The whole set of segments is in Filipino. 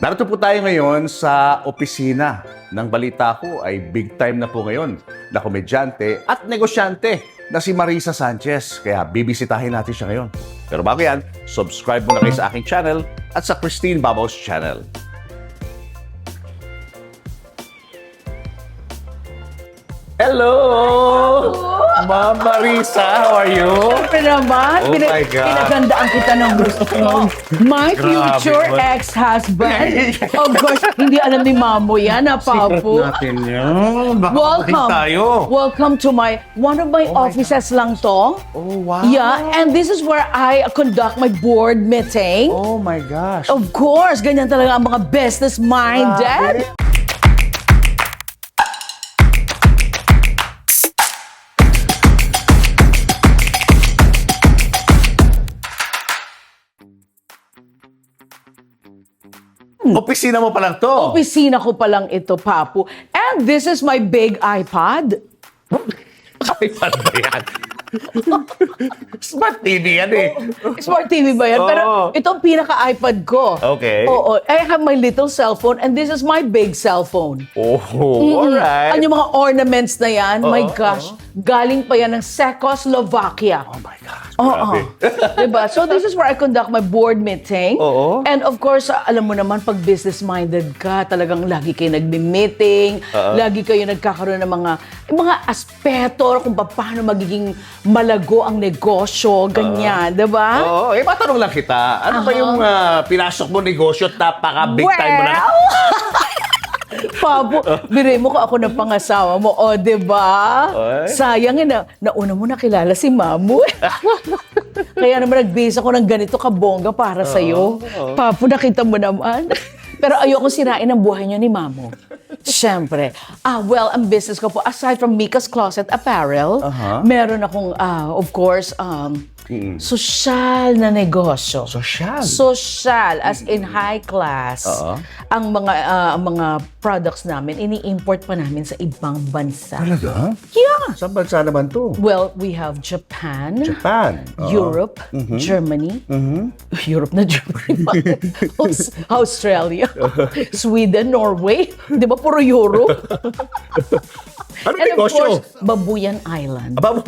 Narito po tayo ngayon sa opisina ng balita ko ay big time na po ngayon na komedyante at negosyante na si Marisa Sanchez. Kaya bibisitahin natin siya ngayon. Pero bago yan, subscribe muna kayo sa aking channel at sa Christine Babaws channel. Hello! Ma'am Marisa, how are you? Siyempre naman, Oh my God. pinagandaan kita ng gusto ko. My Grabe future naman. ex-husband. Oh gosh, hindi alam ni Mamo yan, ha, Papo? natin yun. Baka Welcome. tayo. Welcome to one of my offices lang to. Oh, wow. Yeah, and this is where I conduct my board meeting. Oh my gosh. Of course, ganyan talaga ang mga business-minded. Opisina mo pa lang to. Opisina ko pa lang ito, Papo. And this is my big iPad. iPad ba yan? Smart TV yan eh. Smart TV ba yan? Oo. Pero ito ang pinaka-iPad ko. Okay. Oo. I have my little cellphone and this is my big cellphone. Oh, alright. Ano yung mga ornaments na yan? My Oo, gosh. Galing pa yan ng Czechoslovakia. Oh my gosh. Oo. Grabe. Diba? So this is where I conduct my board meeting. Oo. And of course, alam mo naman, pag business-minded ka, talagang lagi kayo nagmi-meeting, lagi kayo nagkakaroon ng mga aspeto kung paano magiging malago ang negosyo, ganyan, diba? Oo, matanong lang kita. Ano ba yung pinasok mo negosyo at napaka-big time mo na? Pabo, biray mo ko ako ng pangasawa mo, o, diba? Oy. Sayang nauna mo nakilala si Mamu. Kaya naman nag-base ako ng ganito kabongga para sa'yo. Papo, nakita mo naman. Pero ayoko sirain ang buhay niyo ni Mamu. Siyempre. Well, ang business ko po, aside from Mika's Closet Apparel, meron akong, of course, sosyal na negosyo. Sosyal? Sosyal, as in high class. Ang mga products namin, ini-import pa namin sa ibang bansa. Talaga? Yeah. Saan bansa naman to? Well, we have Japan, Japan. Europe, Germany, Europe na Germany, Australia, Sweden, Norway. Di ba puro Europe? Ano And of negosyo? course, Babuyan Island. Aba mo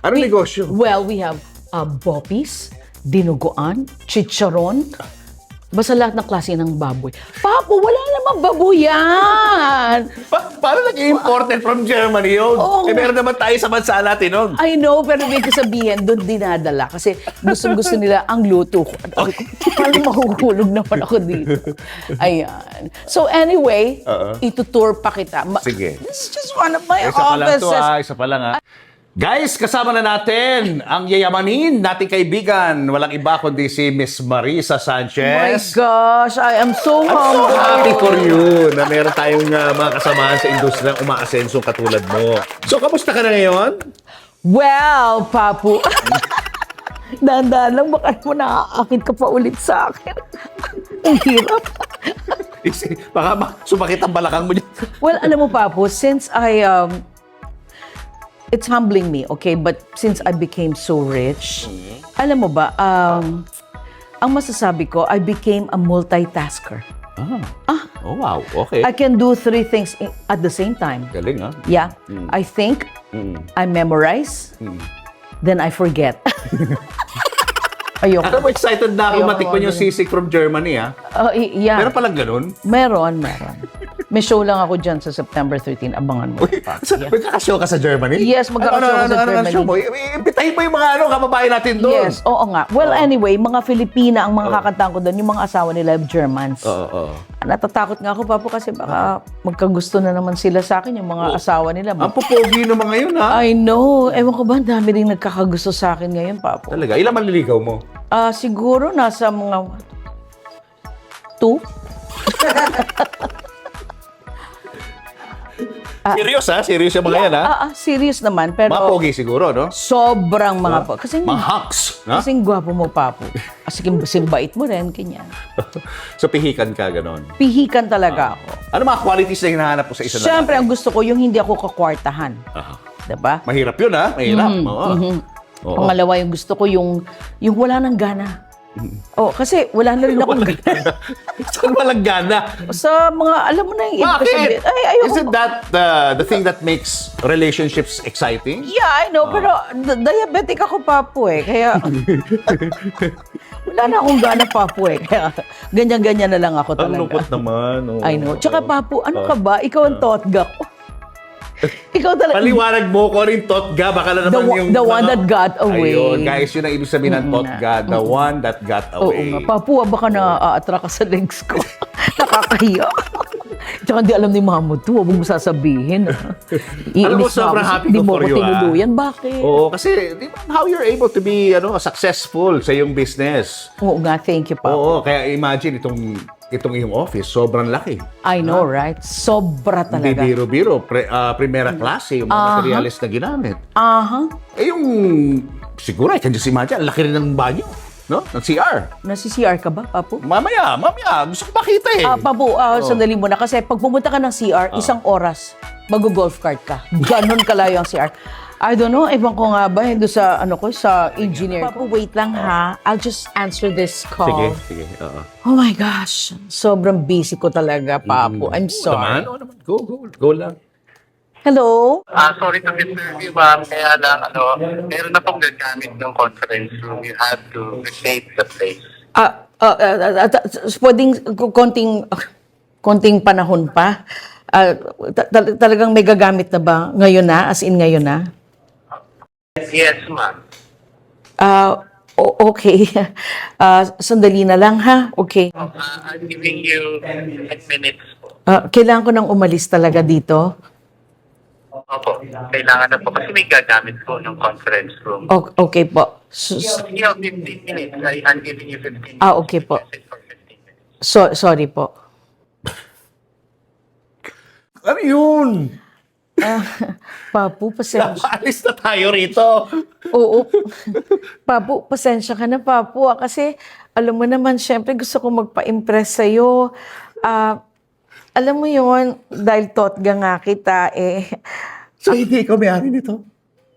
Ano negosyo? Well, we have bopis, dinuguan, chicharon, basta lahat ng klase ng baboy. Papo, wala namang babuyan! Paano nag-imported from Germany yun? Oo. Meron naman tayo sa bansa natin nun. I know, pero may sabihin, doon dinadala. Kasi gusto nila ang luto ko. Parang mahuhulog naman ako dito. Ayan. So anyway, itutour pa kita. Sige. This is just one of my Isa pa lang to offices. Isa pa lang Guys, kasama na natin ang yayamanin nating kaibigan. Walang iba kundi si Miss Marisa My Sanchez. gosh, I am so I'm so humbled. happy for you na meron tayong mga kasamahan sa industriya ng umaasenso katulad mo. So, kamusta ka na ngayon? Well, Papu. Dahan-dahan lang, baka mo naaakit ka pa ulit sa akin. Ang hirap. Baka sumakit ang balakang mo dyan. Well, alam mo, Papu, since it's humbling me, okay? But since I became so rich, alam mo ba, ang masasabi ko, I became a multitasker. Oh, wow. Okay. I can do 3 things at the same time. Galing, ha? Yeah. I think, I memorize, then I forget. Ayoko. Alam mo, excited na ako Ayoko, matikman yung sisig from Germany, ha? Yeah. Meron palang ganun? Meron. May show lang ako dyan sa September 13. Abangan mo. Yeah. Magkakashow ka sa Germany? Yes, magkakashow ako sa Germany. show mo? Imbitahin mo yung mga kababayan natin doon. Yes, oo nga. Well, anyway, mga Filipina ang mga kakantahan ko doon, yung mga asawa nila, Germans. Oo. Natatakot nga ako, Papo, kasi baka magkagusto na naman sila sa akin, yung mga asawa nila. Ang pupogi ng mga yun, ha? I know. Ewan ko ba, ang dami rin nagkakagusto sa akin ngayon, Papo. Talaga? Ilang manliligaw mo? Siguro nasa mga 2. Serious, ha? Serious yung mga yan, ha? Serious naman, pero Mga pogi siguro, no? sobrang mga po. Kasi Mga hacks, ha? kasing gwapo mo, Papo. Kasi simbait mo rin, kanya. So, pihikan ka, ganon. Pihikan talaga ako. Ano mga qualities na hinahanap mo sa isa Siyempre, ang gusto ko, yung hindi ako kakwartahan. Diba? Mahirap yun, ha? Mahirap. Oo. Oo. Pangalawa, yung gusto ko, yung wala nang gana. Oh, kasi wala na rin akong gana. Saan walang gana? Sa mga, alam mo na yung ibig Bakit? sabihin. Ay, ayoko. Isn't that the thing that makes relationships exciting? Yeah, I know, pero diabetic ako, Papu, eh. Kaya, wala na akong gana, Papu, eh. Kaya, ganyan-ganyan na lang ako Ang talaga. lungkot naman. Oh. I know. Tsaka, Papu, ano ka ba? Ikaw ang totga ko. Ikaw talaga. Paliwanag mo ko rin Totga, baka na naman yung... The one that got away. Ayun, guys, yun ang ibig sabihin ng Totga, the one that got Oo away. nga. Papu, baka na-attract ka sa legs ko. Nakakahiya. Tsaka di alam ni Mamo to, huwag mo sasabihin. Alam mo, sobrang happy Di ko mo for ko you, tinuluyan. Bakit? Oo, kasi di ba, how you're able to be successful sa iyong business. Oo nga, thank you, Papu. Oo, kaya imagine itong iyong office, sobrang laki. I know, right? Sobra Hindi talaga. biro-biro, primera klase yung mga materials na ginamit. Aha. Eh yung, siguro, I can just imagine, ang laki rin ng banyo, no? Ng CR. Nasi-CR ka ba, Papu? Mamaya, gusto ko makita eh. Papu, sandali muna. Kasi pag pumunta ka ng CR, isang oras, mag-golf cart ka. Ganon kalayo ang CR. I don't know, ewan ko nga ba, doon sa, sa engineer. Papu, wait lang ha. I'll just answer this call. Sige. Oo. Oh my gosh, sobrang busy ko talaga, Papu. I'm sorry. Naman, go lang. Hello? Sorry to disturb you, ma'am. Kaya lang, meron na pong gagamit ng conference room. You have to vacate the place. Pwedeng konting panahon pa. Talagang may gagamit na ba ngayon na? As in ngayon na? Yes, ma'am. Okay. Sandali na lang ha. Okay. I'm giving you 10 minutes po. Kailangan ko nang umalis talaga dito. Opo, kailangan na po kasi may gagamit po ng conference room. Okay po. You have 15 minutes. I'm giving you 15 minutes. Okay po. Just sit for 15 minutes. Sorry po. Ano yun? Papu, pasensya. Alis na tayo rito. Oo. Papu, pasensya ka na, Papu. Kasi, alam mo naman, syempre gusto ko magpa-impress sa'yo. Alam mo yon dahil totga nga kita, So, hindi ikaw may-ari nito?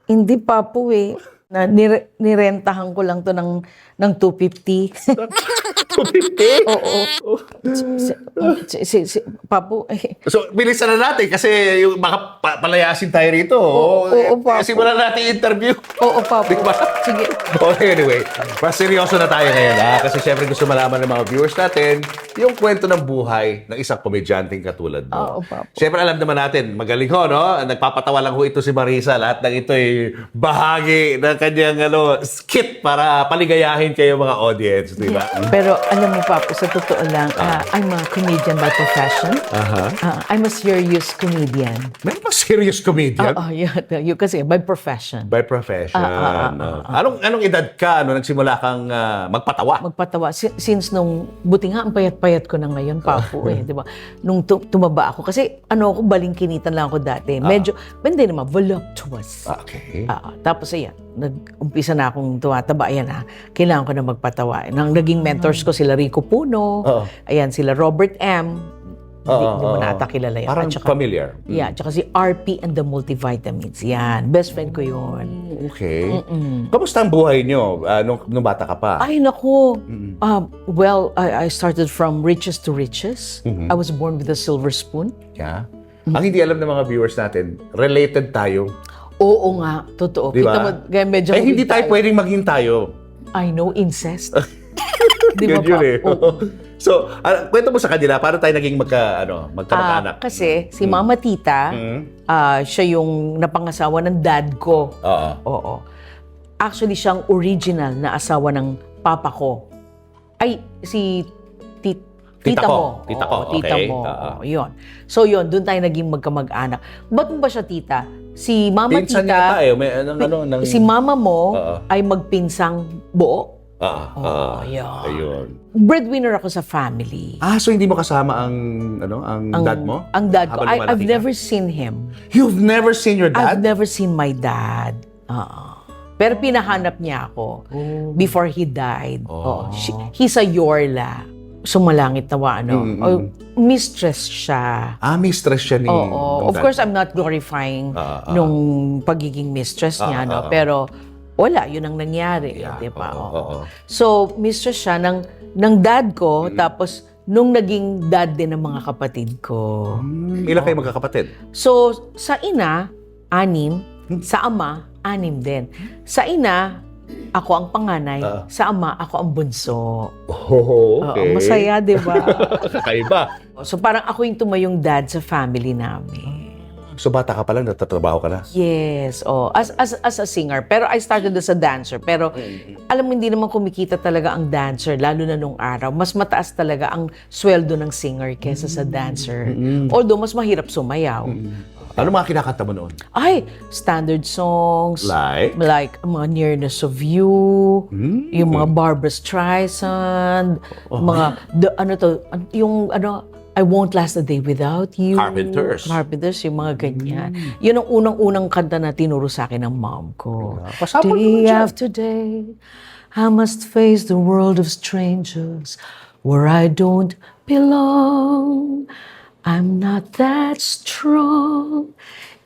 hindi, Papu, nirentahan ko lang to ng 250. 250? Oo. Papu, So, bilisan na natin kasi yung baka palayasin tayo rito. Oo, Papu. Simulan natin yung interview. Oo, Papu. Di ba? Sige. Okay, anyway. Mas seryoso na tayo ngayon, ha? Kasi syempre gusto malaman ng mga viewers natin yung kwento ng buhay ng isang komedyanteng katulad mo. Oo, Papu. Syempre alam naman natin, magaling ho, no? Nagpapatawa lang ho ito si Marisa. Lahat ng ito ay bahagi ng kanyang skit para paligayahin kayo mga audience, di ba? Pero alam mo, Papu, sa totoo lang, I'm a comedian by profession. I'm a serious comedian. Meron ba serious comedian? You kasi, by profession. By profession. Anong edad ka? Nagsimula kang magpatawa? Magpatawa. Since nung, buti nga, ang payat-payat ko na ngayon, Papu, di ba? Nung tumaba ako. Kasi, ako, balingkinitan lang ako dati. Medyo, hindi naman, voluptuous. Okay. Tapos, ayan, nag-umpisa na akong tumataba. Ayan, kailangan ko na magpatawa. Nang naging mentors ko, sila Rico Puno. Ayan, sila Robert M. Hindi mo na ata kilala yan. Parang familiar. Yeah, tsaka si RP and the Multivitamins. Yan, best friend ko yun. Okay. Kamusta ang buhay nyo nung bata ka pa? Ay, naku. Well, I started from riches to riches. I was born with a silver spoon. Yeah. Ang hindi alam ng mga viewers natin, related tayo. Oo nga, totoo. Di ba? Kita mo, kaya medyo... Eh, hindi tayo pwedeng maging tayo. I know, incest. Di ba Yun pa? eh. Oo. So, kwento mo sa kanila, paano tayo naging magkamag-anak? Kasi si Mama Tita, siya yung napangasawa ng dad ko. Oo. Actually, siyang original na asawa ng papa ko. Ay, si tita mo. Tita ko, Oo, tita okay. mo. Yun. So yun, doon tayo naging magkamag-anak. Ba't mo ba siya tita? Si Mama Pinsan Tita, yata eh. May si Mama mo ay magpinsang buo. Yun. Ayun. Breadwinner ako sa family. So hindi mo kasama ang dad mo? Ang dad ko. Habang I've lumalaki ka? never seen him. You've never seen your I've dad? never seen my dad. Pero pinahanap niya ako before he died. He's a Yorla. Sumalangit na mistress siya. Mistress siya ni... Of course, I'm not glorifying nung pagiging mistress niya, no? Pero, wala, yun ang nangyari, di ba? oo, Oo. oo. So, mistress siya ng dad ko, tapos nung naging dad din ng mga kapatid ko. Ilan kayo magkakapatid? So, sa ina, 6. Sa ama, 6 din. Sa ina, ako ang panganay. Sa ama, ako ang bunso. Oh, Oo, masaya, di ba? Kakaiba. So, parang ako yung tumayong dad sa family namin. So bata ka pa lang, natatrabaho ka na? Yes, as a singer. Pero I started as a dancer. Pero alam mo, hindi naman kumikita talaga ang dancer, lalo na nung araw. Mas mataas talaga ang sweldo ng singer kesa sa dancer. Although, mas mahirap sumayaw. Ano mga kinakanta mo noon? Ay, standard songs. Like? Mga Nearness of You, yung mga Barbra Streisand, mga, I Won't Last a Day Without You. Carpenters, yung mga ganyan. Yun ang unang-unang kanta na tinuro sa akin ng mom ko. Pasabog Day naman siya. after day, I must face the world of strangers where I don't belong. I'm not that strong.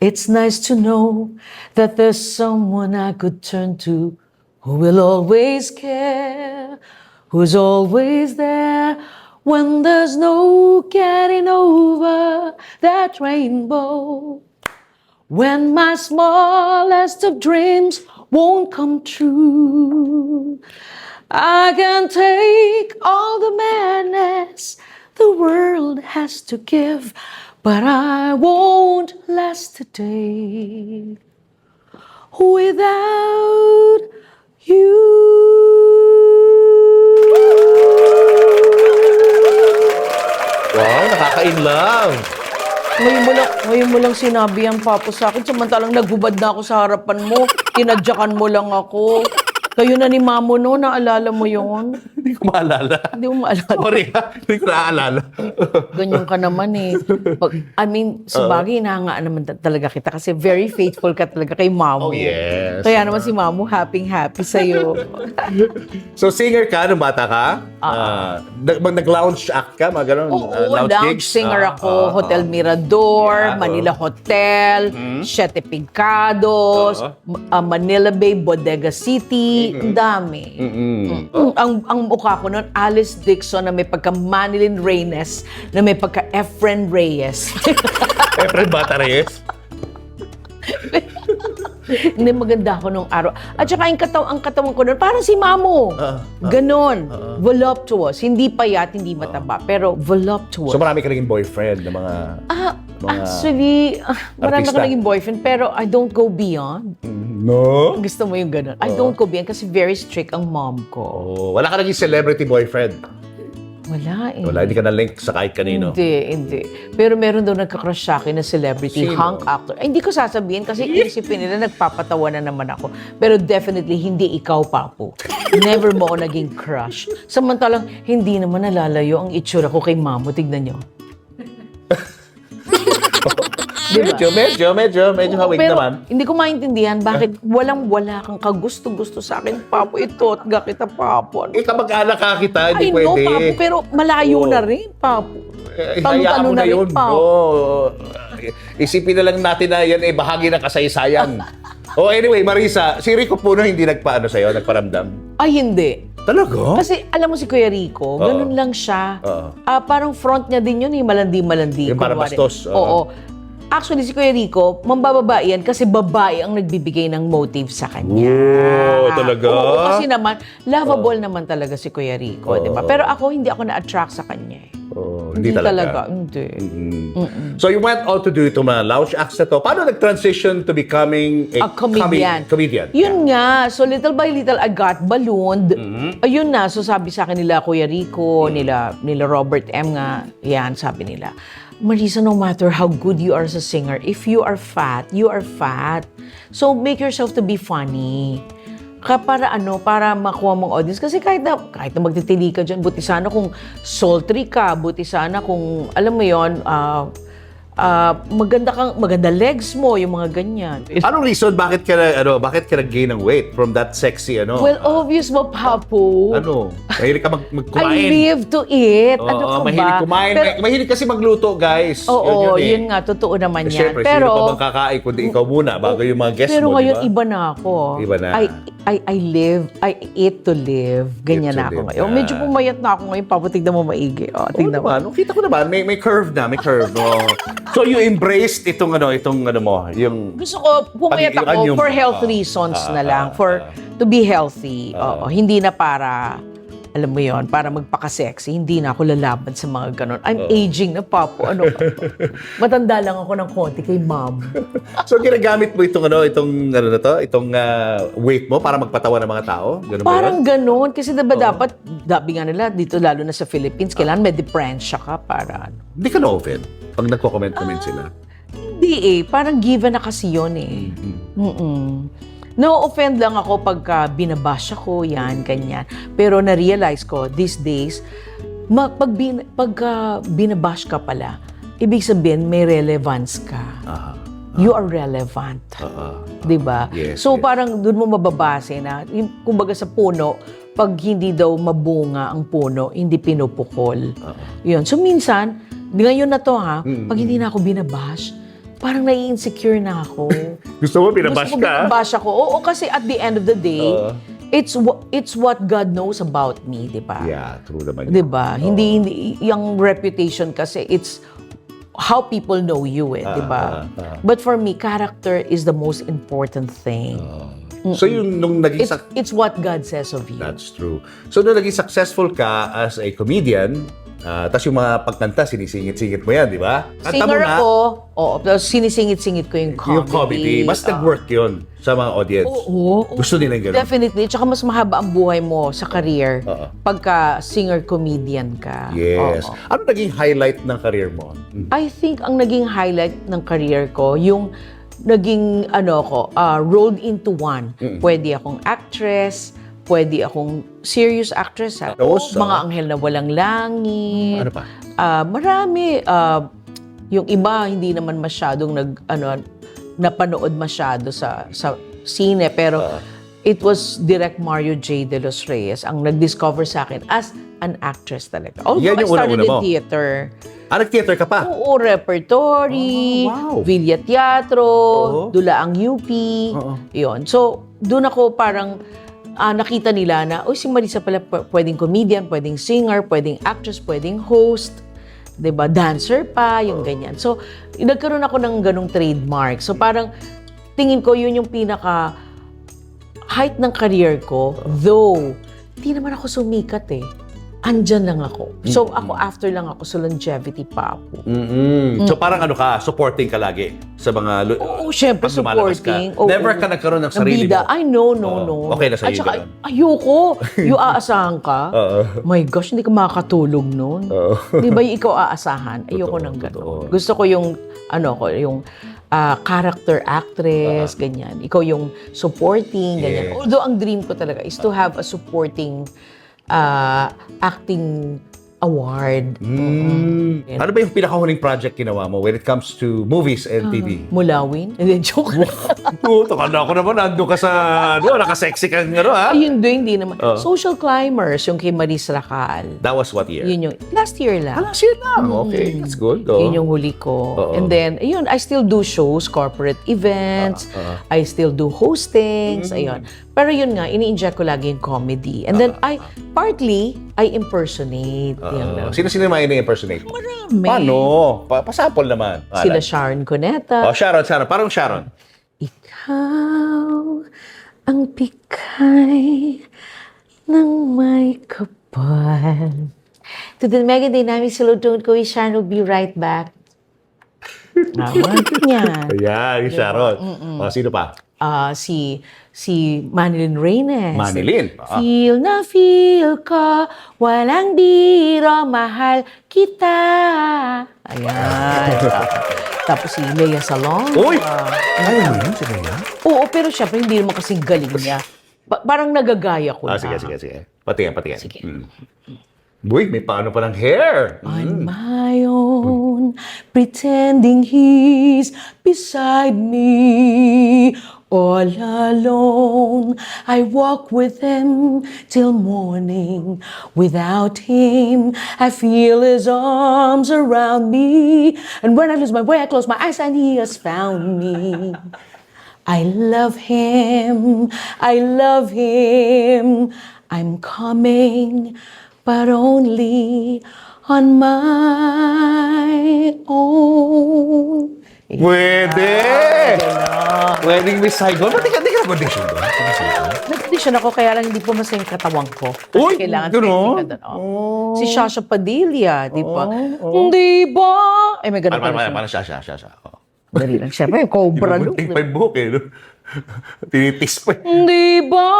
It's nice to know that there's someone I could turn to who will always care, who's always there when there's no getting over that rainbow. When my smallest of dreams won't come true, I can take all the madness the world has to give, but I won't last a day without you. Wow, nakaka-in-love. Ngayon mo lang sinabi yan, Papo, sa akin. Samantalang naghubad na ako sa harapan mo. Tinadyakan mo lang ako. Kayo na ni Mamo, no? Naalala mo yun? Hindi ko maalala. Hindi mo maalala. Sorry ha, hindi ko naaalala. Ganyan ka naman eh. Sabagay, inahangaan naman talaga kita kasi very faithful ka talaga kay Mamo. Oh, yes. Kaya naman si Mamo, happy sa'yo. So singer ka nung bata ka? Nag-lounge act ka? Mga ganun? Oo, lounge lounge gigs? singer ako. Hotel Mirador, Yeah, Manila Hotel, Siete Picados, Manila Bay, Bodega City. Ang dami. Ang mukha ko noon, Alice Dixon na may pagka Manilyn Reyes, na may pagka Efren Reyes. Efren Bata Reyes? Hindi, maganda ako nung araw. At saka ang katawan ko noon, parang si Mamo. Ganon. Voluptuous. Hindi payat, hindi mataba, pero voluptuous. So marami ka naging boyfriend ng mga... Actually, marami artista. ako naging boyfriend, pero I don't go beyond. No? Gusto mo yung ganon. I don't go beyond kasi very strict ang mom ko. Oh, wala ka naging celebrity boyfriend? Wala eh. Wala, hindi ka na-link sa kahit kanino? Hindi. Pero meron daw nagka-crush sa akin na celebrity, Sino? hunk actor. Ay, hindi ko sasabihin kasi isipin nila nagpapatawa na naman ako. Pero definitely, hindi ikaw, Papo. Never mo ako naging crush. Samantalang, hindi naman nalalayo ang itsura ko kay Mamo. Tignan nyo. Diba? Medyo hawig Pero naman. hindi ko maintindihan bakit wala kang kagusto-gusto sa akin, Papo. Ito at kita, Papo. Kamag-anak ka kita, hindi Ay, no, pwede. Papo. Pero malayo Oo. na rin, Papo. Hayaan mo na rin, yun. Papo. Oo. Isipin na lang natin na yan ay bahagi ng kasaysayan. Anyway, Marisa, si Rico Puno hindi nagpaano sa'yo, nagparamdam? Ay, hindi. Talaga? Kasi alam mo si Kuya Rico, ganun lang siya. Parang front niya din yun, malandi-malandi. Yung parang kunwari. bastos. Oo. Actually, si Kuya Rico, mambababae yan kasi babae ang nagbibigay ng motive sa kanya. Oh, talaga? Oo, kasi naman, lovable naman talaga si Kuya Rico, di ba? Pero ako, hindi ako na-attract sa kanya. Hindi talaga. Hindi. So you went on to do itong mga lounge acts na to. Paano nag-transition to becoming A comedian. comedian? Yun nga. So little by little, I got ballooned. Ayun na. So sabi sa akin nila, Kuya Rico, nila Robert M. nga, yan, sabi nila, Marisa, no matter how good you are as a singer, if you are fat, you are fat. So make yourself to be funny. Para makuha mong audience. Kasi kahit na magtitili ka dyan, buti sana kung sultry ka, buti sana kung, alam mo yon, maganda legs mo, yung mga ganyan. Anong reason bakit ka nag-gain ng weight from that sexy Well, obvious mo, Papo. Mahilig ka I kumain. live to eat. Ano ka mahilig ba? kumain. Mahilig kasi magluto, guys. Oo, yun nga, totoo naman yan. Siyempre, sino pa bang kakain kundi ikaw muna bago yung mga guests pero mo, ngayon, di ba? iba na ako. Iba na. I live, I eat to live. Ganyan Eat to na ako live ngayon. na. Medyo pumayat na ako ngayon. Papatignan mo maigi. O, Oo tignan mo. naman. Kita ko naman, may curve na, may curve. No? So you embraced itong mo, yung Gusto ko, pumayat Pag-iiwan ako yung- for health reasons na lang. To be healthy. Oo, hindi na para, alam mo yon, para magpaka-sexy. Hindi na ako lalaban sa mga ganon. I'm aging na, papo. Ano ka? Matanda lang ako ng konti kay mom. So ginagamit mo itong weight mo para magpatawa ng mga tao? Ganun ba Parang yun? ganon. Kasi diba dapat, dabi nga nila, dito lalo na sa Philippines, kailangan may depresya ka para ano. Hindi ka na-offend pag nagko-comment sila. Hindi parang given na kasi yun eh. Mm-mm. No-offend lang ako pagka binabash ako, yan, ganyan. Pero na-realize ko, these days, pagka binabash ka pala, ibig sabihin may relevance ka. You are relevant. Diba? Yes, So yes. parang doon mo mababase na, kumbaga sa puno, pag hindi daw mabunga ang puno, hindi pinupukol. Yun. So minsan, ngayon na to pag hindi na ako binabash, parang nai-insecure na ako. Gusto mo Gusto ko binabash ako. Oo, kasi at the end of the day, it's what God knows about me, di ba? Yeah, true naman. Di ba? Hindi, yung reputation kasi, it's how people know you, di ba? But for me, character is the most important thing. So yung nung naging It's what God says of you. That's true. So nung naging successful ka as a comedian, tapos yung mga pagkanta, sinisingit-singit mo yan, di ba? Kanta mo Singer na ako, tapos sinisingit-singit ko yung comedy. yung comedy. Mas nag-work yun sa mga audience. Oo. Gusto nila yung gano'n. Definitely. Tsaka mas mahaba ang buhay mo sa career pagka singer-comedian ka. Yes. Oo. Ano naging highlight ng career mo? I think ang naging highlight ng career ko, yung naging rolled into one. Pwede akong actress, pwede akong serious actress. Tapos, Mga anghel na walang langit. Ano pa? Marami. Yung iba, hindi naman masyadong napanood masyado sa sine. Pero it was Direct Mario J. De Los Reyes ang nag-discover sa akin as an actress talaga. Although Yan yung I started una-una in mo. theater. Nag-theater ka pa? Oo, repertory, Oh, wow. Villa Teatro, Dulaang UP. Yun. So, doon ako parang nakita nila na, si Marisa pala pwedeng comedian, pwedeng singer, pwedeng actress, pwedeng host, 'di ba? Dancer pa, yung ganyan. So, nagkaroon ako ng ganong trademark. So, parang tingin ko yun yung pinaka height ng career ko, though hindi naman ako sumikat eh. Andyan lang ako. So, ako after lang ako sa longevity pa ako. So parang supporting ka lagi sa mga... Oo, syempre, pag lumalabas ka. supporting. Oo. Never ka nagkaroon ng sarili bida. mo? Ay, no. Okay na sa'yo At saka, ganun. ayoko. Yung aasahan ka. My gosh, hindi ka makakatulog nun. Di ba yung ikaw aasahan? Ayoko ng gano'n. Gusto ko yung, yung character actress, ganyan. Ikaw yung supporting, ganyan. Yes. Although, ang dream ko talaga is to have a supporting acting award. Ano ba yung pinakahuling project ginawa mo when it comes to movies and TV? Mulawin? Hindi, joke lang. Takanda ako naman, nandun ka sa, nakasexy ka ha? Ayun doon, hindi naman. Social Climbers, yung kay Maris Racal. That was what year? Yun yung, last year lang. Last year lang. Okay, that's good. Yun yung huli ko. And then, ayun, I still do shows, corporate events. I still do hostings. Ayun. Pero yun nga, ini-inject ko lagi yung comedy. And then, I impersonate. Sino-sino yung impersonate? Marami. Paano? Pasample naman. Sila Sharon Cuneta. Sharon. Parang Sharon. Ikaw ang pikay ng may kapal. To the Mega Dynamic Salute ko, Sharon will be right back. Yan. Ayan, yung Sharon. Sino pa? Si Manilyn Reynes. Manilyn. Feel na feel ko, walang biro, mahal kita. Ayan. Tapos si Lea Salon. Uy! Ano yun? Si Lea? Oo, pero syempre hindi naman kasing galing niya. Parang nagagaya ko na. Sige. Patingin. Sige. Uy, may paano pa ng hair. On my own, pretending he's beside me. All alone, I walk with him till morning. Without him, I feel his arms around me. And when I lose my way, I close my eyes and he has found me. I love him, I love him. I'm coming, but only on my own. Pwede! Pwedeng Miss Saigon. Ba't di ka nag-audition doon? Nag-audition ako, kaya lang hindi pumasaya yung katawan ko. Kasi Uy, kailangan gano'n? technical doon. Si Shasha Padilla, di ba? Di ba? Ay, may ganun pala siya. Parang siya. Dali lang. Siyempre, cobra look. Gunting pa yung buhok eh. No? Tinitis pa. Di ba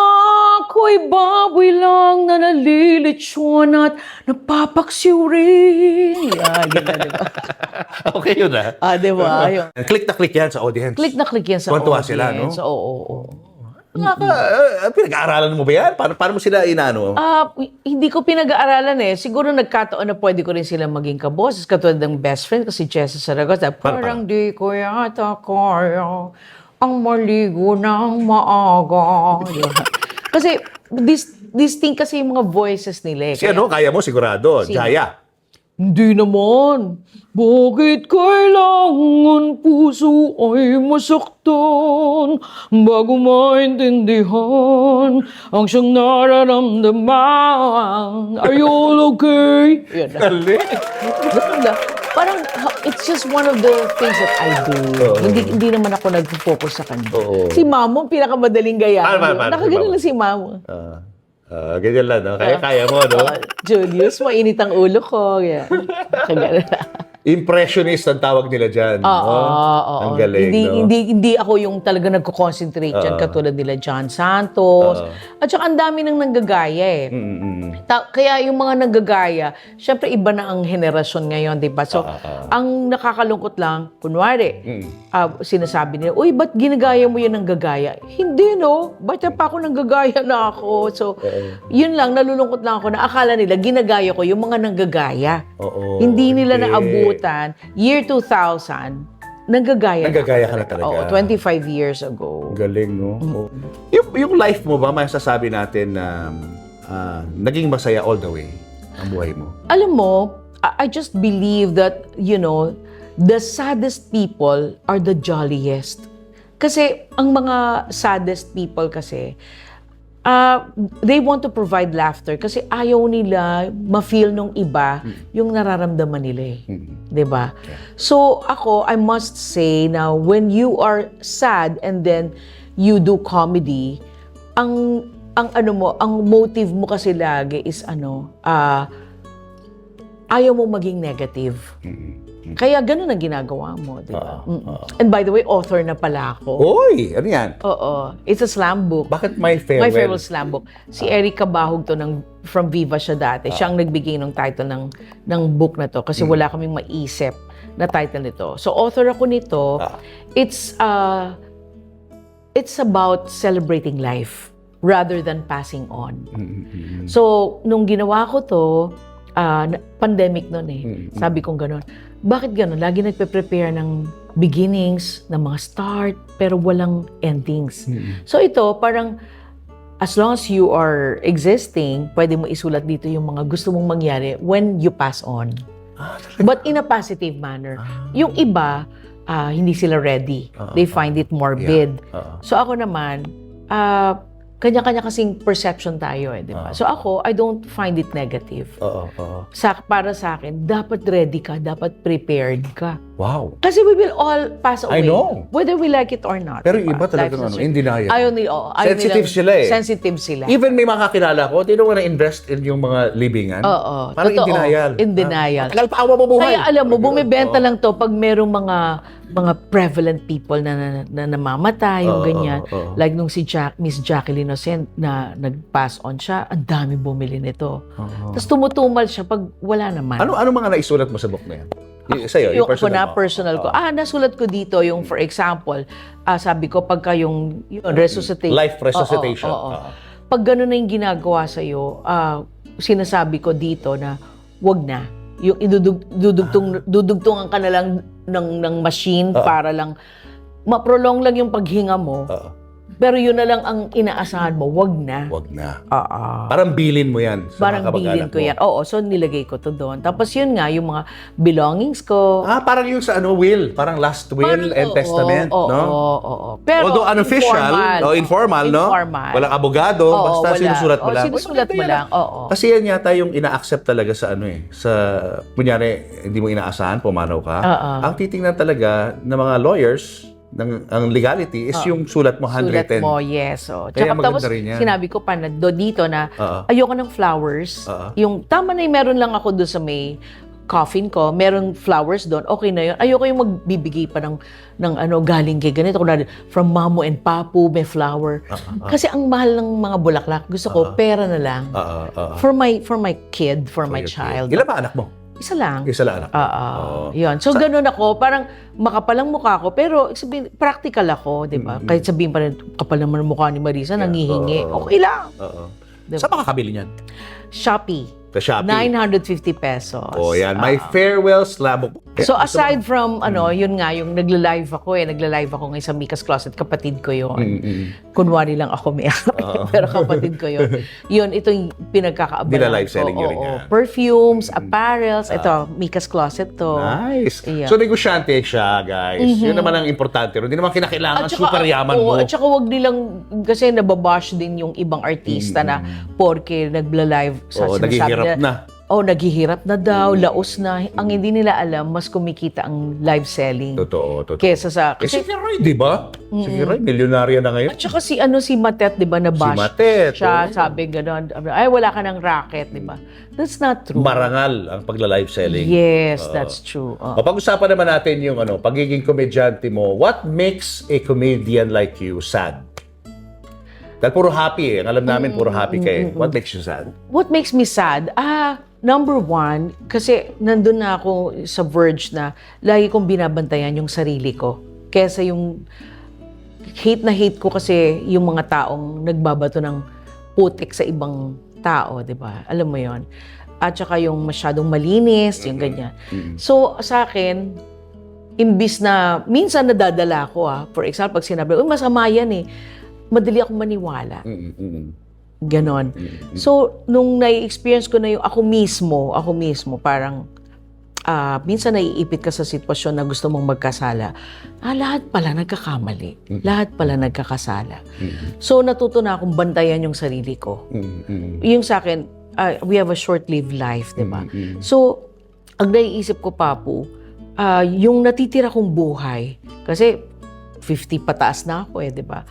ako'y baboy lang na nalilitsyon at napapaksiw rin? Ganun, di ba? Okay yun ah. Di ba? Ayun. Click na click yan sa audience. Click na click yan sa Tuwan-tuwa audience. sila, no? Oo. Pinag-aaralan mo ba yan? Paano mo sila inaano? Hindi ko pinag-aaralan eh. Siguro nagkataon na pwede ko rin sila maging kaboses. Katulad ng best friend ko si Chessa Saragosa. Parang di ko yata kaya ang maligo ng maaga. Diba? Kasi distinct kasi yung mga voices nila eh. Si ano, kaya mo sigurado. Sino? Jaya. Hindi naman. Bakit kailangan puso ay masaktan bago maintindihan ang siyang nararamdaman? Are you all okay? Yan na. Galing. Parang it's just one of the things that I do. Hindi naman ako nag-focus sa kanya. Si Mamo, pinakamadaling gaya. Paano Nakagano si lang si Mamo. Ganyan lang, no? Kaya mo, no? Julius, mainit ang ulo ko. Yeah. Kagano. Impressionist ang tawag nila dyan. Oo. Ang galing, no? Hindi ako yung talaga nagko-concentrate dyan katulad nila John Santos. At saka ang dami nang nanggagaya eh. Kaya yung mga nanggagaya, syempre iba na ang henerasyon ngayon, di ba? So, ang nakakalungkot lang, kunwari, sinasabi nila, uy, ba't ginagaya mo yan nanggagaya? Hindi, no? Ba't pa ako nanggagaya na ako? So, yun lang, nalulungkot lang ako na akala nila, ginagaya ko yung mga nanggagaya. Hindi nila naabutan. Year 2000, nanggagaya ka na talaga. Oo, 25 years ago. Galing, no? Yung life mo ba, masasabi natin na naging masaya all the way ang buhay mo? Alam mo, I just believe that, the saddest people are the jolliest. Kasi ang mga saddest people kasi, they want to provide laughter kasi ayaw nila ma-feel nung iba yung nararamdaman nila eh. 'Di ba? So ako, I must say now, when you are sad and then you do comedy, ang motive mo kasi lagi is ayaw mo maging negative. Kaya ganun ang ginagawa mo, di ba? And by the way, author na pala ako. Oy! Ano yan? Oo. It's a slam book. Bakit My Farewell? My Farewell slam book. Si Eric Cabahog to from Viva siya dati. Siya ang nagbigay ng title ng book na to kasi wala kaming maisip na title nito. So author ako nito. It's about celebrating life rather than passing on. So nung ginawa ko to, pandemic noon eh. Sabi kong gano'n. Bakit gano'n? Lagi nagpe-prepare ng beginnings, ng mga start, pero walang endings. So ito, parang as long as you are existing, pwede mo isulat dito yung mga gusto mong mangyari when you pass on. But in a positive manner. Yung iba, hindi sila ready. They find it morbid. So ako naman, kanya-kanya kasing perception tayo eh, di ba? So ako, I don't find it negative. Para sa akin, dapat ready ka, dapat prepared ka. Wow. Kasi we will all pass away. I know. Whether we like it or not. Pero diba? iba talagang in denial. Ayaw Sensitive sila eh. Sensitive sila. Even may mga kakilala ko, they don't wanna invest in yung mga libingan. Oo. Parang Totoo. in denial. In denial. Tagal pa awa mo buhay. Kaya alam mo, bumibenta lang to pag merong mga prevalent people na namamatay, yung ganyan. Like nung si Miss Jacqueline Innocent na nag-pass on siya, ang dami bumili nito. Tapos tumutumal siya pag wala naman. Ano mga naisulat mo sa book na yan? Sa'yo, yung personal mo. Nasulat ko dito yung, for example, sabi ko, pagka yung resuscitation. Life resuscitation. Pag gano'n na yung ginagawa sa'yo, sinasabi ko dito na, wag na. Yung dudugtungan ka na lang ng machine para lang, ma-prolong lang yung paghinga mo. Pero yun na lang ang inaasahan mo, wag na. Wag na. Oo. Parang bilin mo yan sa Parang mga kamag-anak bilin ko mo. yan. Oo, so nilagay ko to doon. Tapos yun nga, yung mga belongings ko. Parang yung sa will. Parang last will Parang, and oo, testament, oo, no? Oo. Pero Although unofficial, informal, no? Informal. Walang abogado, Oo, basta wala. sinusulat mo Oo, lang. sinusulat mo lang, oo. Kasi yan yata yung ina-accept talaga sa sa, kunyari, hindi mo inaasahan, pumanaw ka. Oo. Ang titingnan talaga ng mga lawyers, ang legality, is yung sulat mo, handwritten. Sulat mo, yes. Oh. Kaya Tsaka tapos, maganda rin yan. sinabi ko pa na dito na Oo. ayoko ng flowers. Oo. Yung tama na yung meron lang ako doon sa may coffin ko, merong flowers doon, okay na yun. Ayoko yung magbibigay pa ng galing kay ganito. Kunwari, from Mamo and Papu, may flower. Kasi ang mahal ng mga bulaklak. Gusto ko, pera na lang. For my kid, for my child. Ilan ba anak mo? Isa lang. Isa lang anak mo? Oo. Yun. So, ganun ako. Parang makapalang mukha ko. Pero, sabihin, practical ako, di ba? Kahit sabihin pa rin, kapal naman ang mukha ni Marisa, nangihingi. Okay lang. Oo. Diba? Saan makakabili niyan? Shopee. Sa Shopee. 950 pesos. Oh, yan. My farewell slab. So aside from yun nga yung nagla-live ako ngayon sa Mika's Closet, kapatid ko yun. Kunwari lang ako may pero kapatid ko yun. Yun, ito yung pinagkakaabalan. Nila-live selling yun rin yan. Perfumes, apparels, ito, Mika's Closet to. Nice. Yeah. So, negosyante siya, guys. Yun naman ang importante. Hindi naman kinakailangan super yaman mo. At saka wag nilang, kasi nababash din yung ibang artista na porke nagla-live sa naghihirap na. Naghihirap na daw, laos na. Ang hindi nila alam, mas kumikita ang live selling. Totoo. Kesa sa... Kasi si Roy, di ba? Si Roy, milyonarya na ngayon. At saka si Matet, di ba, nabash Si Matet, siya, sabi gano'n, ay, wala ka ng racket, di ba? That's not true. Marangal ang pagla-live selling. Yes, that's true. Pag-usapan naman natin yung pagiging komedyante mo. What makes a comedian like you sad? Dahil puro happy eh. Ang alam namin, puro happy ka eh. What makes you sad? What makes me sad? Number one, kasi nandun na ako sa verge na lagi kong binabantayan yung sarili ko. Kesa yung hate ko kasi yung mga taong nagbabato ng putik sa ibang tao, di ba? Alam mo yon. At saka yung masyadong malinis, yung ganyan. So, sa akin, imbis na, minsan nadadala ko for example, pag sinabi, masama yan eh, madali akong maniwala. Ganon. So, nung nai-experience ko na yung ako mismo, parang minsan naiipit ka sa sitwasyon na gusto mong magkasala. Lahat pala nagkakamali. Lahat pala nagkakasala. So, natuto na akong bantayan yung sarili ko. Yung sa akin, we have a short-lived life, di ba? So, ang naiisip ko, Papu, yung natitira kong buhay, kasi 50 pataas na ako di ba?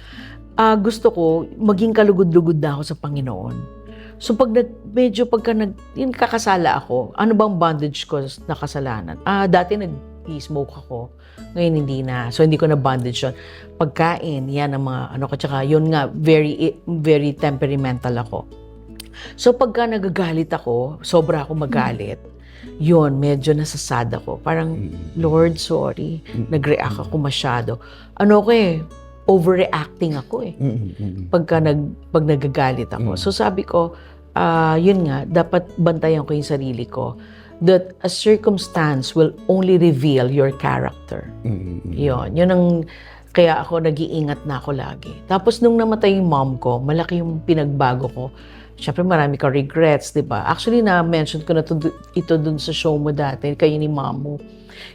Gusto ko, maging kalugod-lugod na ako sa Panginoon. So, pagka kakasala ako, ano bang bondage ko na kasalanan? Dati nag-smoke ako. Ngayon hindi na. So, hindi ko na bondage yun. Pagkain, yan ang mga, tsaka yun nga, very, very temperamental ako. So, pagka nagagalit ako, sobra ako magalit, yun, medyo nasasad ako. Parang, Lord, sorry, nag-react ako masyado. Overreacting ako pag nagagalit ako. So sabi ko, yun nga, dapat bantayan ko yung sarili ko that a circumstance will only reveal your character. Yun ang, kaya ako nag-iingat na ako lagi. Tapos nung namatay yung mom ko, malaki yung pinagbago ko. Siyempre marami ka regrets, di ba? Actually, na-mention ko na ito dun sa show mo dati, kayo ni Mamo.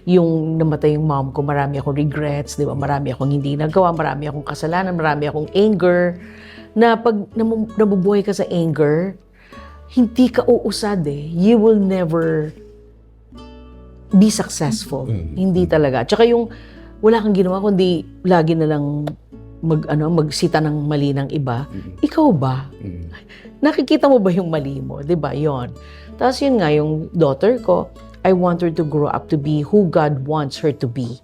Yung namatay yung mom ko, marami akong regrets, di ba? Marami akong hindi nagawa, marami akong kasalanan, marami akong anger. Na pag nabubuhay ka sa anger, hindi ka uusad You will never be successful. Hindi talaga. Tsaka yung wala kang ginawa, kundi lagi na lang magsita ng mali ng iba. Ikaw ba? Nakikita mo ba yung mali mo? Di ba? Yun. Tapos yun nga, yung daughter ko, I want her to grow up to be who God wants her to be.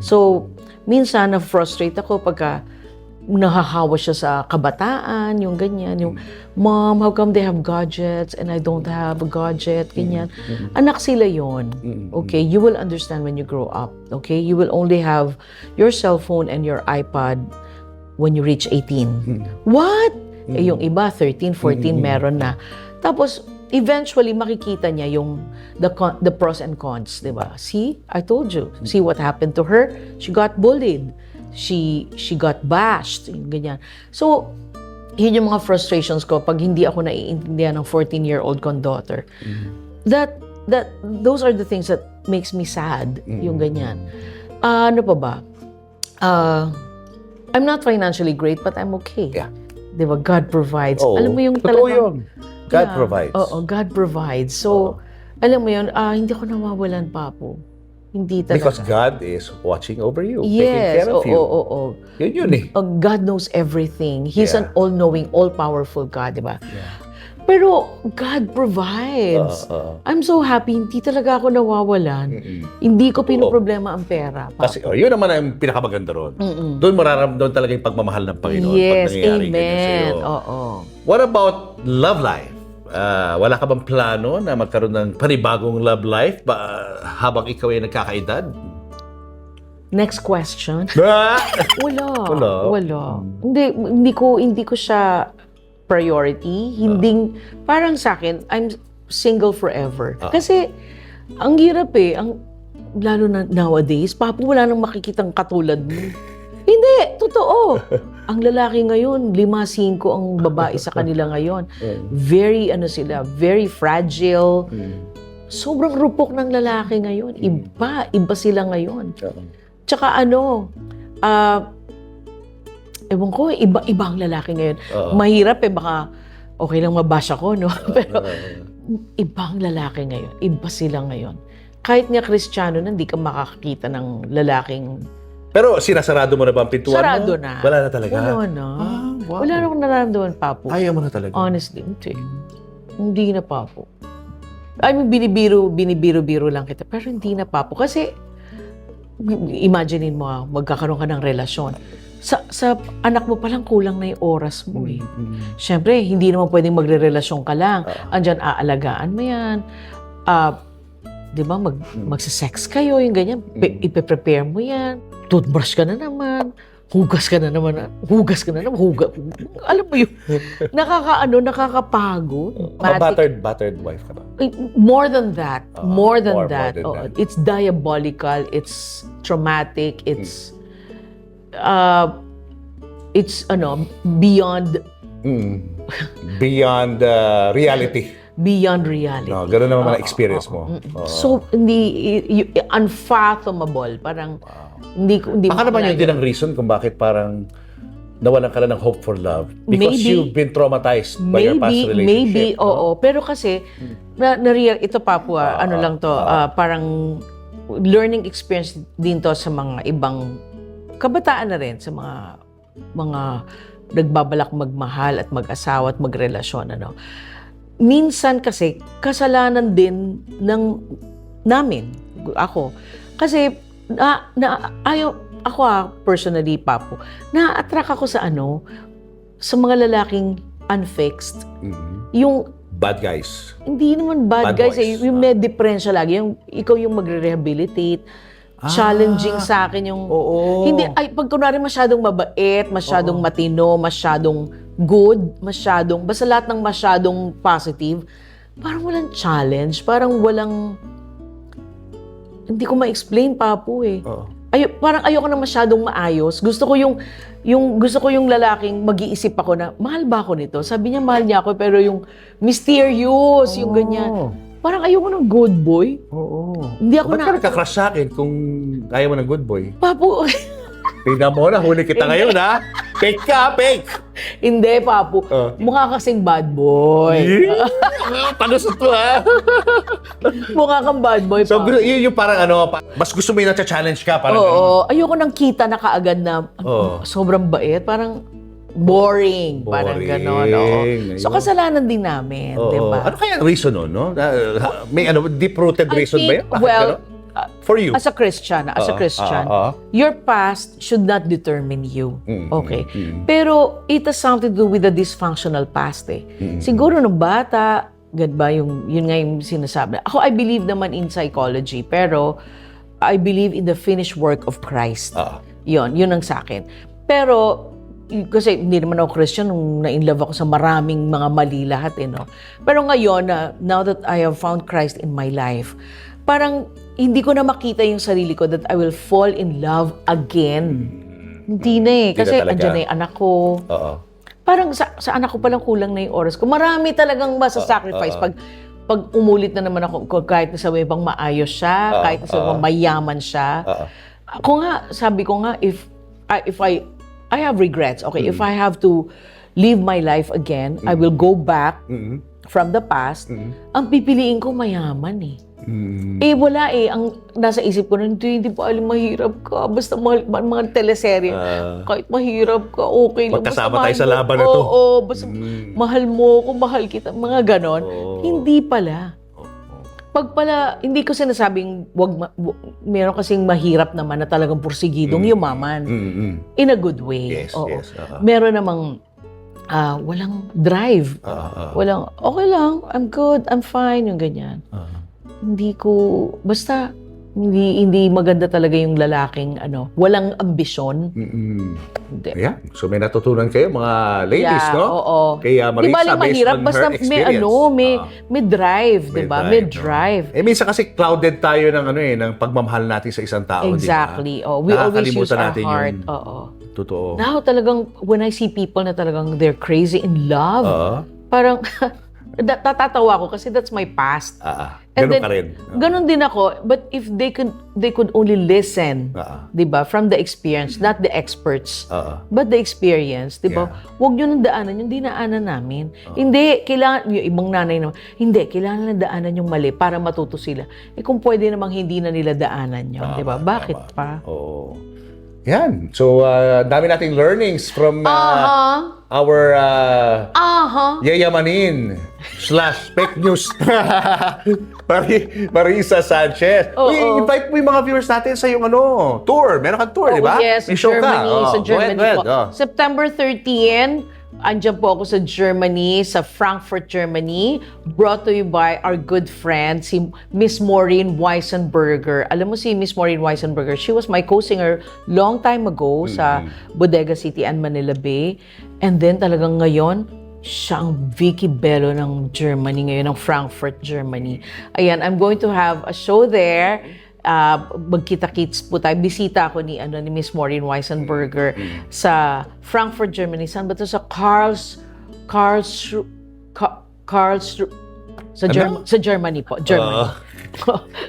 So, minsan na-frustrate ako pagka nahahawa siya sa kabataan, yung ganyan, yung, Mom, how come they have gadgets and I don't have a gadget, ganyan. Anak sila yon. Okay, you will understand when you grow up. Okay, you will only have your cell phone and your iPad when you reach 18. What? Yung iba, 13, 14, meron na. Tapos, eventually, makikita niya yung the pros and cons, di ba? See, I told you. See what happened to her? She got bullied. she got bashed, yung ganyan. So, yun yung mga frustrations ko pag hindi ako naiintindihan ng 14-year-old kong daughter. Those are the things that makes me sad, yung ganyan. Ano pa ba? I'm not financially great, but I'm okay. Yeah. Di ba? God provides. Oo. Alam mo yung Totoo talagang... yun. God Yeah. provides. Oo, God provides. So, alam mo yun, hindi ko nawawalan, Papo. Hindi talaga. Because God is watching over you, taking Yes, care of you. oo. Yun eh. God knows everything. He's Yeah. an all-knowing, all-powerful God, di ba? Pero God provides. I'm so happy, hindi talaga ako nawawalan. Hindi ko pinoproblema ang pera. Papa. Kasi yun naman ang pinakamaganda ron. Doon mararamdaman talaga yung pagmamahal ng Panginoon. Yes, pag nangyayari ganyan amen. sa'yo. Oo. What about love life? Wala ka bang plano na magkaroon ng panibagong love life habang ikaw ay nagkakaedad? Next question. Wala. Hindi ko siya priority. Hindi, parang sa akin, I'm single forever. Kasi, ang hirap lalo na nowadays, Papo, wala nang makikitang katulad mo. Hindi, totoo. Ang lalaki ngayon, 5-5 ang babae sa kanila ngayon. Very, very fragile. Sobrang rupok ng lalaki ngayon. Iba sila ngayon. Tsaka ewan ko, iba ang lalaki ngayon. Mahirap baka okay lang mabash ako, no? Pero ibang lalaki ngayon. Iba sila ngayon. Kahit nga Kristiyano na, hindi ka makakakita ng lalaking... Pero sinasarado mo na ba ang pintuan Sarado mo? na. Wala na talaga? Wala na. Wow. Wala na akong nararamdaman, Papo. Ayaw mo na talaga? Honestly, hindi na, Papo. I mean, binibiro lang kita. Pero hindi na, Papo. Kasi, imaginein mo, magkakaroon ka ng relasyon. Sa anak mo palang kulang na yung oras mo eh. Siyempre, hindi naman pwedeng magre-relasyon ka lang. Andyan, aalagaan mo yan. Di ba, magsa-sex kayo, yung ganyan. Ipe-prepare mo yan. Toothbrush ka na naman. Hugas ka na naman. Alam mo yun, nakakapagod. Battered wife ka ba? More than that. More than more that. than that. It's diabolical. It's traumatic. It's beyond Beyond reality. beyond reality. No, ganun naman ang experience mo. So unfathomable. Parang hindi Baka naman yun din ang reason kung bakit parang nawalan ka na ng hope for love. Because Maybe. you've been traumatized by your past relationship. Maybe, no? oo. Pero kasi, ito Papua, parang learning experience din to sa mga ibang kabataan na rin, sa mga nagbabalak magmahal at mag-asawa at magrelasyon. Minsan kasi, kasalanan din namin, ako. Kasi, personally, Papo, na-attract ako sa mga lalaking unfixed. Yung, Bad guys. hindi naman bad Bad guys, boys. yung may diferensya lagi. Yung, ikaw yung magre-rehabilitate, challenging sa akin yung... Oo. Hindi, pag kunwari masyadong mabait, masyadong matino, masyadong good, basta lahat ng masyadong positive, parang walang challenge, parang walang... Hindi ko ma-explain, Papo Oo. Parang ayoko na masyadong maayos. Gusto ko yung lalaking mag-iisip ako na, mahal ba ako nito? Sabi niya, mahal niya ako, pero yung mysterious, yung ganyan. Parang ayoko ng good boy. Oo. Hindi ako Ba't ka nagka-crush sa akin kung ayaw mo ng good boy? Papo, Tingnan mo na, huli kita ngayon, ha? Fake ka, fake! hindi, Papo. Mukha kasing bad boy. Panusot to, ha? Mukha kang bad boy, So, Papo. yun yung parang mas gusto mo yung na-challenge ka, parang Oo, ayoko nang kita na kaagad na Oo. sobrang bait, parang boring, parang Boring. gano'n. Oo. So, Ayun. kasalanan din namin, Oo. di ba? Ano kaya ang reason nun, no? May deep-rooted I reason ba think, yan? Bakit well, gano'n? For you. As a Christian, your past should not determine you. Okay? Pero it has something to do with the dysfunctional past Siguro nung bata, yun nga yung sinasabi. Ako, I believe naman in psychology, pero I believe in the finished work of Christ. Yun ang sa akin. Pero, kasi hindi naman ako Christian nung na-inlove ako sa maraming mga mali lahat, no? Pero ngayon, now that I have found Christ in my life, parang hindi ko na makita yung sarili ko that I will fall in love again. Hindi na eh. Hindi Kasi na talaga. andyan na yung anak ko. Oo. Parang sa anak ko palang kulang na yung oras ko. Marami talagang masasacrifice pag umulit na naman ako, kahit na sa ibang maayos siya, kahit na sa ibang mayaman siya. Ako nga, sabi ko nga, if I have regrets, okay, if I have to live my life again, I will go back from the past. Ang pipiliin ko mayaman eh. Eh, wala eh. Ang nasa isip ko, hindi pa alam, mahirap ka. Basta mga teleserye, kahit mahirap ka, okay lang. Basta Magkasama tayo sa mahal mo. laban na to. Oo, basta mahal mo ko, mahal kita. Mga ganon. Hindi pala. Pag pala, hindi ko sinasabing, meron kasing mahirap naman na talagang pursigidong yumaman. In a good way. Yes, Oo. yes. Meron namang walang drive. Walang, okay lang, I'm good, I'm fine, yung ganyan. Hindi ko, basta, hindi maganda talaga yung lalaking, walang ambisyon. Hindi. Ayan. So may natutunan kayo, mga ladies, Yeah, no? oo. Kaya Di ba Marisa, lang based mahirap, on basta her experience. may drive, di ba? May drive. Eh, minsan kasi clouded tayo ng ng pagmamahal natin sa isang tao, Exactly. di ba? Oh, we always use Nakakalimutan our natin heart. yun. Oo. Totoo. Now talagang, when I see people na talagang they're crazy in love, parang, natatawa ko kasi that's my past. Ganun ka rin. Ganun din ako, but if they could only listen, 'di ba, from the experience, not the experts, but the experience, 'di ba? Huwag niyo nang daanan yung dinaanan namin. Hindi kailangan yung ibang nanay naman, hindi kailangan na daanan yung mali para matuto sila. Eh kung pwede namang hindi na nila daanan 'yon, 'di ba? Bakit pa? Oo. Yan. So, dami nating learnings from our yayamanin / fake news. Marisa Sanchez. Invite mo yung mga viewers natin sa yung tour. Meron kang tour, di ba? Yes, May show Germany. ka. Sa Germany go ahead, po. September 13, andyan po ako sa Germany, sa Frankfurt, Germany. Brought to you by our good friend, si Miss Maureen Weissenberger. Alam mo si Miss Maureen Weissenberger, she was my co-singer long time ago sa Bodega City and Manila Bay. And then talagang ngayon, siya ang Vicky Bello ng Germany ngayon, ng Frankfurt, Germany. Ayan, I'm going to have a show there. Magkita-kits po tayo. Bisita ako ni Miss Maureen Weissenberger sa Frankfurt, Germany. Saan ba ito? Sa sa Germany po. Germany.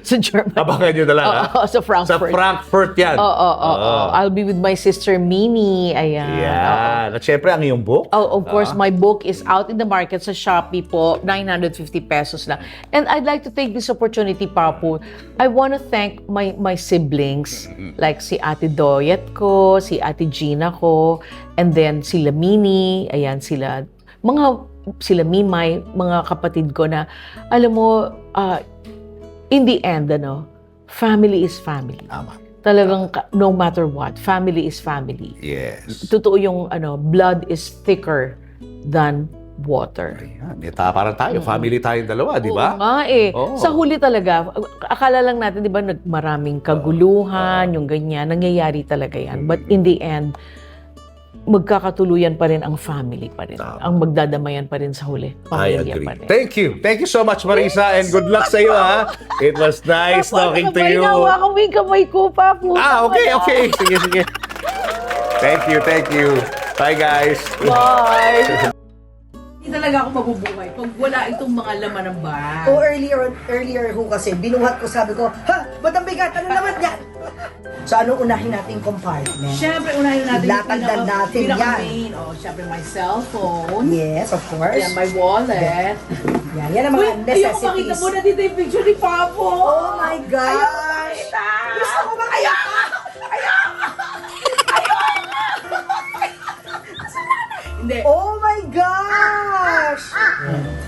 Sa Germany. Abangan nyo na lang, Sa Frankfurt. Sa Frankfurt yan. I'll be with my sister Mini. Ayan. Yan. At syempre, ang iyong book. Oh, of course, my book is out in the market sa Shopee po, 950 pesos lang. And I'd like to take this opportunity, Papu. I want to thank my siblings, like si Ate Doyet ko, si Ate Gina ko, and then sila Mini, ayan, sila Mimay, mga kapatid ko na, alam mo, in the end, family is family. Tama. Talagang no matter what, family is family. Yes. Totoo yung blood is thicker than water. Ayan. Parang tayo, family tayong dalawa, di ba? Oo nga eh. Oo. Sa huli talaga, akala lang natin, di ba, maraming kaguluhan, yung ganyan, nangyayari talaga yan. But in the end, magkakatuluyan pa rin ang family pa rin. Ang magdadamayan pa rin sa huli. I Pamilya agree. pa rin. Thank you. Thank you so much, Marisa, and good luck sa iyo, ha? It was nice talking to you. Hawakan mo yung kamay ko, Papu. Okay. Sige. Thank you. Bye, guys. Bye. Hindi talaga ako mabubuhay pag wala itong mga laman ng bahay. O earlier ho kasi, binuhat ko, sabi ko, ba't ang bigat? Ano naman yan? So, anong unahin nating compartment? Siyempre, unahin natin Latagdan natin yan. main. Siyempre, my cellphone. Yes, of course. Yan, my wallet. Yan ang mga Ayoko makita necessities. mo na dito yung picture ni Papo. Oh my gosh! Gusto ko ba kaya? Hindi. Oh my gosh!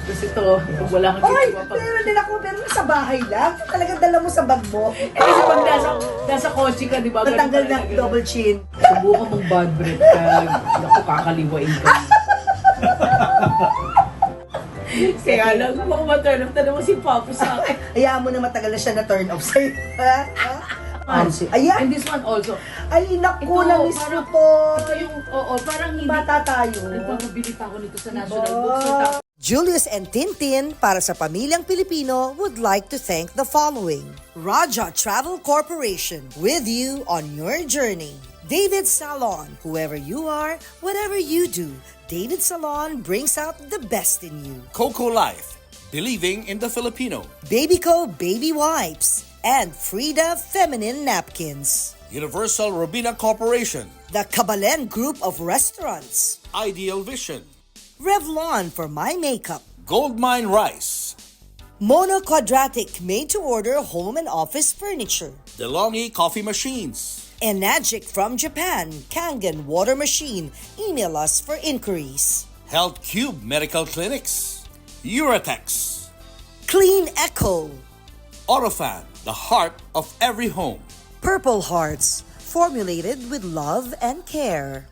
Kasi ito, pag wala kang Oy, dito. meron din ako, pero sa bahay lang. Talagang dala mo sa bag mo. Kasi pag nasa kotse ka, di ba? Matanggal na double chin. Subukan mong bad breath ka. Naku, kakaliwain ka. Kaya lang, mga ma-turn off na naman si Papo sa akin. Hayaan mo na matagal na siya na turn off sa'yo. Ayan! And this one also. Ay, naku, Ito, na-miss ko parang- to. Ito yung, parang hindi. Bata tayo. Nagpapabili pa ako nito sa National Diba? Bookstore. Julius and Tintin para sa pamilyang Pilipino would like to thank the following. Raja Travel Corporation, with you on your journey. David Salon. Whoever you are, whatever you do, David Salon brings out the best in you. Coco Life, believing in the Filipino. Babyco Baby Wipes and Frida Feminine Napkins. Universal Robina Corporation. The Kabalen Group of Restaurants. Ideal Vision. Revlon for my makeup. Goldmine Rice. Mono Quadratic made-to-order home and office furniture. DeLonghi Coffee Machines. Enagic from Japan, Kangen Water Machine. Email us for inquiries. Health Cube Medical Clinics. Uratex. Clean Echo. Orofan, the heart of every home. Purple Hearts, formulated with love and care.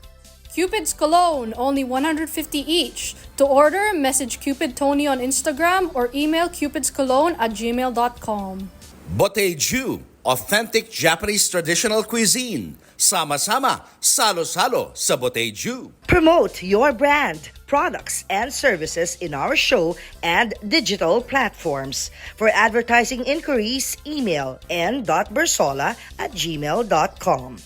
Cupid's Cologne, only 150 each. To order, message Cupid Tony on Instagram or email cupidscologne@gmail.com. Boteju, authentic Japanese traditional cuisine. Sama-sama, salo-salo sa Boteju. Promote your brand, products, and services in our show and digital platforms. For advertising inquiries, email n.bersola@gmail.com.